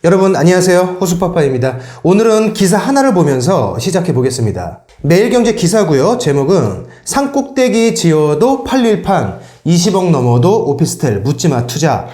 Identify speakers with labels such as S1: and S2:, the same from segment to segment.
S1: 여러분 안녕하세요. 호수파파입니다. 오늘은 기사 하나를 보면서 시작해 보겠습니다. 매일경제 기사고요. 제목은 산꼭대기 지어도 팔릴 판 20억 넘어도 오피스텔 묻지마 투자.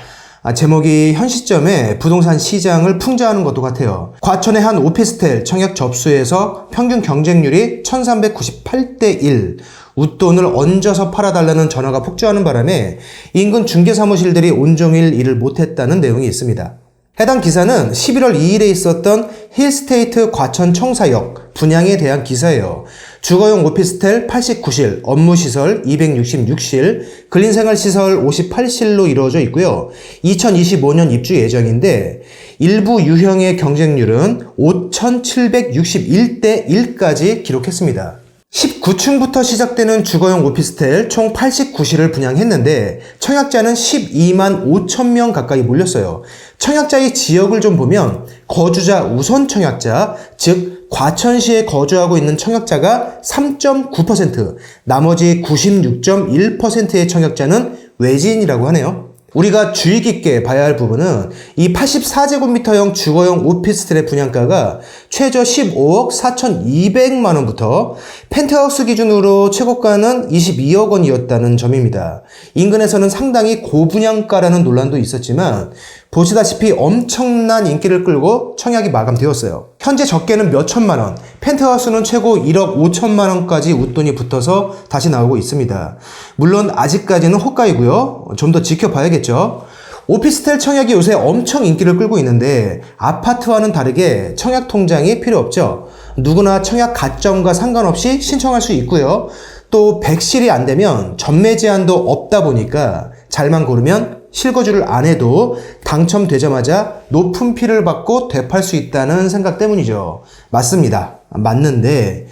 S1: 제목이 현 시점에 부동산 시장을 풍자하는 것도 같아요. 과천의 한 오피스텔 청약 접수에서 평균 경쟁률이 1398대 1. 웃돈을 얹어서 팔아달라는 전화가 폭주하는 바람에 인근 중개사무실들이 온종일 일을 못했다는 내용이 있습니다. 해당 기사는 11월 2일에 있었던 힐스테이트 과천 청사역 분양에 대한 기사예요. 주거용 오피스텔 89실, 업무시설 266실, 근린생활시설 58실로 이루어져 있고요. 2025년 입주 예정인데 일부 유형의 경쟁률은 5,761대 1까지 기록했습니다. 19층부터 시작되는 주거용 오피스텔 총 89실을 분양했는데 청약자는 12만 5천 명 가까이 몰렸어요. 청약자의 지역을 좀 보면 거주자 우선 청약자, 즉 과천시에 거주하고 있는 청약자가 3.9%, 나머지 96.1%의 청약자는 외지인이라고 하네요. 우리가 주의 깊게 봐야 할 부분은 이 84제곱미터형 주거용 오피스텔의 분양가가 최저 15억 4,200만 원부터 펜트하우스 기준으로 최고가는 22억 원이었다는 점입니다. 인근에서는 상당히 고분양가라는 논란도 있었지만 보시다시피 엄청난 인기를 끌고 청약이 마감되었어요. 현재 적게는 몇 천만 원, 펜트하우스는 최고 1억 5천만 원까지 웃돈이 붙어서 다시 나오고 있습니다. 물론 아직까지는 호가이고요. 좀 더 지켜봐야겠죠. 오피스텔 청약이 요새 엄청 인기를 끌고 있는데 아파트와는 다르게 청약 통장이 필요 없죠. 누구나 청약 가점과 상관없이 신청할 수 있고요. 또 100실이 안 되면 전매 제한도 없다 보니까 잘만 고르면 실거주를 안 해도 당첨되자마자 높은 피를 받고 되팔 수 있다는 생각 때문이죠. 맞습니다. 맞는데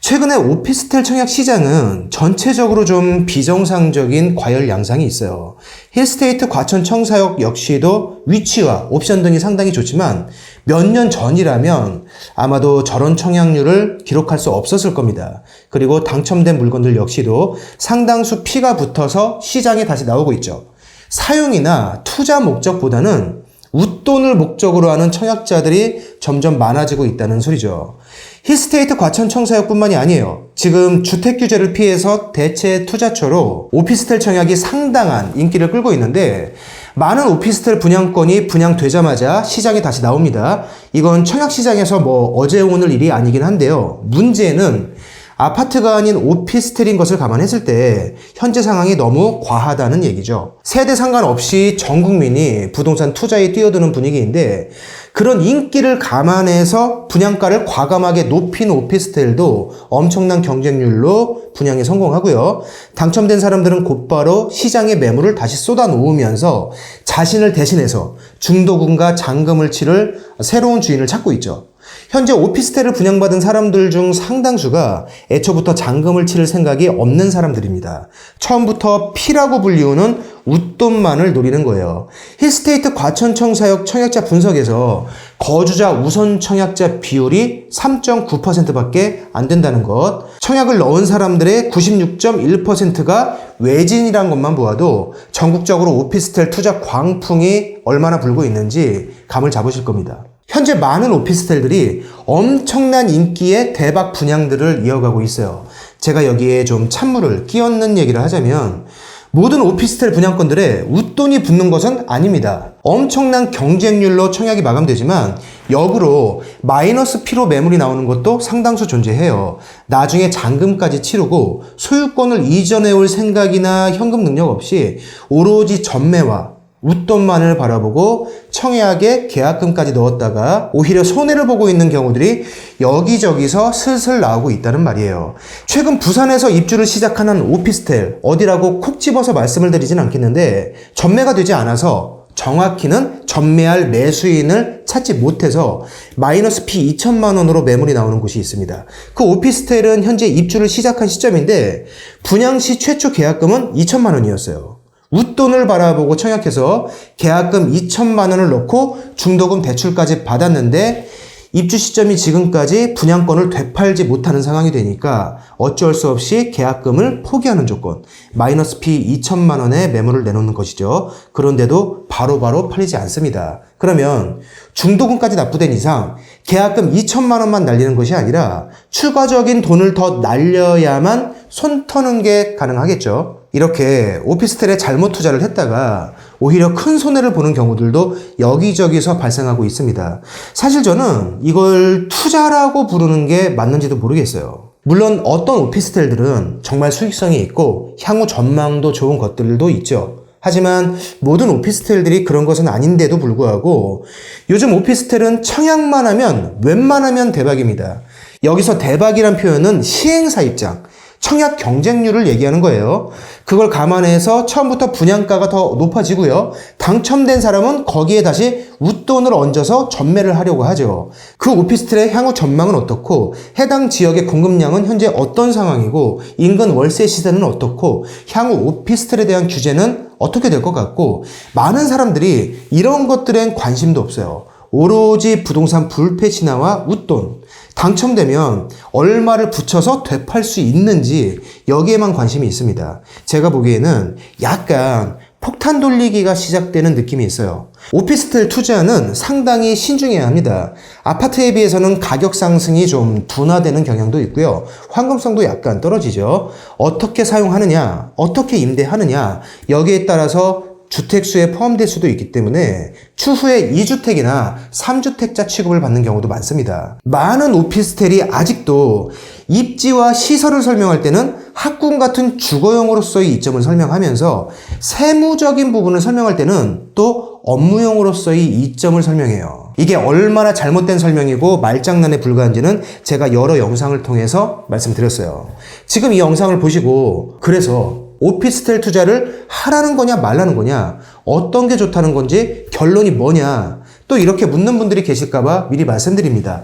S1: 최근에 오피스텔 청약 시장은 전체적으로 좀 비정상적인 과열 양상이 있어요. 힐스테이트 과천 청사역 역시도 위치와 옵션 등이 상당히 좋지만 몇 년 전이라면 아마도 저런 청약률을 기록할 수 없었을 겁니다. 그리고 당첨된 물건들 역시도 상당수 피가 붙어서 시장에 다시 나오고 있죠. 사용이나 투자 목적보다는 웃돈을 목적으로 하는 청약자들이 점점 많아지고 있다는 소리죠. 힐스테이트 과천 청사역뿐만이 아니에요. 지금 주택규제를 피해서 대체 투자처로 오피스텔 청약이 상당한 인기를 끌고 있는데 많은 오피스텔 분양권이 분양되자마자 시장에 다시 나옵니다. 이건 청약시장에서 어제 오늘 일이 아니긴 한데요. 문제는 아파트가 아닌 오피스텔인 것을 감안했을 때 현재 상황이 너무 과하다는 얘기죠. 세대 상관없이 전 국민이 부동산 투자에 뛰어드는 분위기인데 그런 인기를 감안해서 분양가를 과감하게 높인 오피스텔도 엄청난 경쟁률로 분양에 성공하고요. 당첨된 사람들은 곧바로 시장에 매물을 다시 쏟아놓으면서 자신을 대신해서 중도금과 잔금을 치를 새로운 주인을 찾고 있죠. 현재 오피스텔을 분양받은 사람들 중 상당수가 애초부터 잔금을 치를 생각이 없는 사람들입니다. 처음부터 피라고 불리우는 웃돈만을 노리는 거예요. 힐스테이트 과천청사역 청약자 분석에서 거주자 우선 청약자 비율이 3.9%밖에 안 된다는 것, 청약을 넣은 사람들의 96.1%가 외진이란 것만 보아도 전국적으로 오피스텔 투자 광풍이 얼마나 불고 있는지 감을 잡으실 겁니다. 현재 많은 오피스텔들이 엄청난 인기의 대박 분양들을 이어가고 있어요. 제가 여기에 좀 찬물을 끼얹는 얘기를 하자면 모든 오피스텔 분양권들에 웃돈이 붙는 것은 아닙니다. 엄청난 경쟁률로 청약이 마감되지만 역으로 마이너스 피로 매물이 나오는 것도 상당수 존재해요. 나중에 잔금까지 치르고 소유권을 이전해 올 생각이나 현금 능력 없이 오로지 전매와 웃돈만을 바라보고 청약에 계약금까지 넣었다가 오히려 손해를 보고 있는 경우들이 여기저기서 슬슬 나오고 있다는 말이에요. 최근 부산에서 입주를 시작하는 오피스텔, 어디라고 콕 집어서 말씀을 드리진 않겠는데 전매가 되지 않아서 정확히는 전매할 매수인을 찾지 못해서 마이너스 피 2천만 원으로 매물이 나오는 곳이 있습니다. 그 오피스텔은 현재 입주를 시작한 시점인데 분양 시 최초 계약금은 2천만 원이었어요. 웃돈을 바라보고 청약해서 계약금 2천만 원을 넣고 중도금 대출까지 받았는데 입주 시점이 지금까지 분양권을 되팔지 못하는 상황이 되니까 어쩔 수 없이 계약금을 포기하는 조건, 마이너스 피 2천만 원의 매물을 내놓는 것이죠. 그런데도 바로바로 팔리지 않습니다. 그러면 중도금까지 납부된 이상 계약금 2천만 원만 날리는 것이 아니라 추가적인 돈을 더 날려야만 손 터는 게 가능하겠죠. 이렇게 오피스텔에 잘못 투자를 했다가 오히려 큰 손해를 보는 경우들도 여기저기서 발생하고 있습니다. 사실 저는 이걸 투자라고 부르는 게 맞는지도 모르겠어요. 물론 어떤 오피스텔들은 정말 수익성이 있고 향후 전망도 좋은 것들도 있죠. 하지만 모든 오피스텔들이 그런 것은 아닌데도 불구하고 요즘 오피스텔은 청약만 하면 웬만하면 대박입니다. 여기서 대박이란 표현은 시행사 입장, 청약 경쟁률을 얘기하는 거예요. 그걸 감안해서 처음부터 분양가가 더 높아지고요. 당첨된 사람은 거기에 다시 웃돈을 얹어서 전매를 하려고 하죠. 그 오피스텔의 향후 전망은 어떻고 해당 지역의 공급량은 현재 어떤 상황이고 인근 월세 시세는 어떻고 향후 오피스텔에 대한 규제는 어떻게 될 것 같고 많은 사람들이 이런 것들엔 관심도 없어요. 오로지 부동산 불패 진화와 웃돈, 당첨되면 얼마를 붙여서 되팔 수 있는지 여기에만 관심이 있습니다. 제가 보기에는 약간 폭탄 돌리기가 시작되는 느낌이 있어요. 오피스텔 투자는 상당히 신중해야 합니다. 아파트에 비해서는 가격 상승이 좀 둔화되는 경향도 있고요. 환금성도 약간 떨어지죠. 어떻게 사용하느냐, 어떻게 임대하느냐, 여기에 따라서 주택수에 포함될 수도 있기 때문에 추후에 2주택이나 3주택자 취급을 받는 경우도 많습니다. 많은 오피스텔이 아직도 입지와 시설을 설명할 때는 학군 같은 주거용으로서의 이점을 설명하면서 세무적인 부분을 설명할 때는 또 업무용으로서의 이점을 설명해요. 이게 얼마나 잘못된 설명이고 말장난에 불과한지는 제가 여러 영상을 통해서 말씀드렸어요. 지금 이 영상을 보시고 그래서 오피스텔 투자를 하라는 거냐 말라는 거냐, 어떤 게 좋다는 건지 결론이 뭐냐, 또 이렇게 묻는 분들이 계실까봐 미리 말씀드립니다.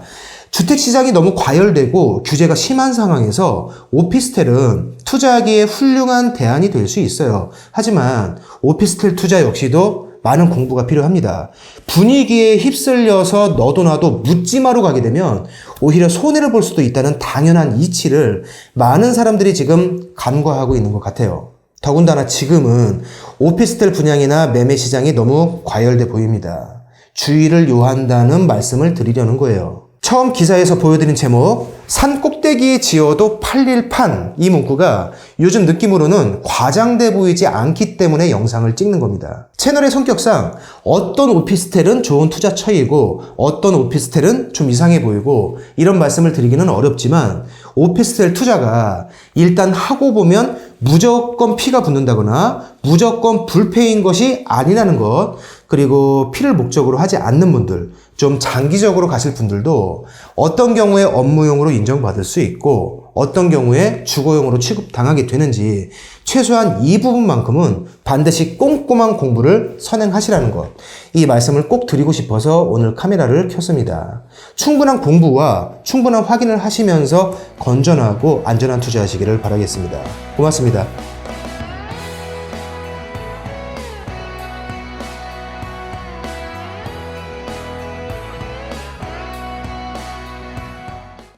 S1: 주택시장이 너무 과열되고 규제가 심한 상황에서 오피스텔은 투자하기에 훌륭한 대안이 될 수 있어요. 하지만 오피스텔 투자 역시도 많은 공부가 필요합니다. 분위기에 휩쓸려서 너도 나도 묻지마로 가게 되면 오히려 손해를 볼 수도 있다는 당연한 이치를 많은 사람들이 지금 간과하고 있는 것 같아요. 더군다나 지금은 오피스텔 분양이나 매매 시장이 너무 과열돼 보입니다. 주의를 요한다는 말씀을 드리려는 거예요. 처음 기사에서 보여드린 제목, 산 꼭대기에 지어도 팔릴 판, 이 문구가 요즘 느낌으로는 과장돼 보이지 않기 때문에 영상을 찍는 겁니다. 채널의 성격상 어떤 오피스텔은 좋은 투자처이고 어떤 오피스텔은 좀 이상해 보이고 이런 말씀을 드리기는 어렵지만 오피스텔 투자가 일단 하고 보면 무조건 피가 붙는다거나 무조건 불패인 것이 아니라는 것, 그리고 피를 목적으로 하지 않는 분들, 좀 장기적으로 가실 분들도 어떤 경우에 업무용으로 인정받을 수 있고 어떤 경우에 주거용으로 취급당하게 되는지 최소한 이 부분만큼은 반드시 꼼꼼한 공부를 선행하시라는 것, 이 말씀을 꼭 드리고 싶어서 오늘 카메라를 켰습니다. 충분한 공부와 충분한 확인을 하시면서 건전하고 안전한 투자하시기를 바라겠습니다. 고맙습니다.